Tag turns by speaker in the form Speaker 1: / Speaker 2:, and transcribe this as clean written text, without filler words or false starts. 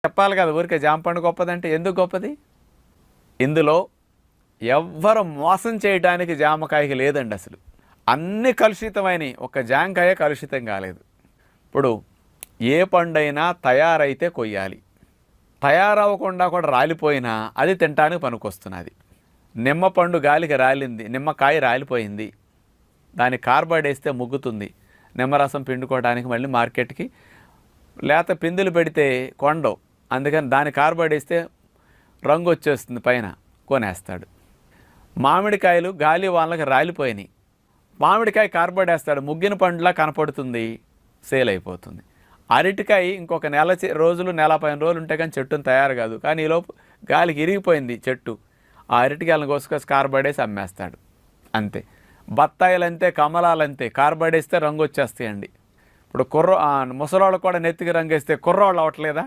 Speaker 1: చెప్పాలి కదా, ఊరికే జామ పండు గొప్పదంటే ఎందుకు గొప్పది? ఇందులో ఎవ్వరు మోసం చేయడానికి జామకాయకి లేదండి అసలు. అన్ని కలుషితమైనవి, ఒక జామకాయ కలుషితం కాలేదు. ఇప్పుడు ఏ పండైనా తయారైతే కొయ్యాలి, తయారవ్వకుండా కూడా రాలిపోయినా అది తినడానికి పనికొస్తున్నది. నిమ్మ పండు గాలికి రాలింది, నిమ్మకాయ రాలిపోయింది, దాని కార్బైడ్ వేస్తే ముగ్గుతుంది, నిమ్మరసం పిండుకోవడానికి మళ్ళీ మార్కెట్కి లేత పిందులు పెడితే కొండవు, అందుకని దాని కార్బైడ్ వేస్తే రంగు వచ్చేస్తుంది, పైన కొనేస్తాడు. మామిడికాయలు గాలి వాళ్ళకి రాలిపోయినాయి, మామిడికాయ కార్బైడ్ వేస్తాడు, ముగ్గిన పండులా కనపడుతుంది, సేల్ అయిపోతుంది. అరటికాయ ఇంకొక రోజులు, నెల 15 రోజులు ఉంటే కానీ చెట్టును తయారు కాదు, కానీ ఈలోపు గాలికి ఇరిగిపోయింది చెట్టు, ఆ అరటికాయలను కోసుకొచ్చి కార్బైడ్ వేసి అమ్మేస్తాడు, అంతే. బత్తాయిలు అంతే, కమలాలు అంతే, కార్బైడ్ వేస్తే రంగు వచ్చేస్తాయండి. ఇప్పుడు ముసలోళ్ళు కూడా నెత్తికి రంగు వేస్తే కుర్రోళ్ళు అవ్వట్లేదా?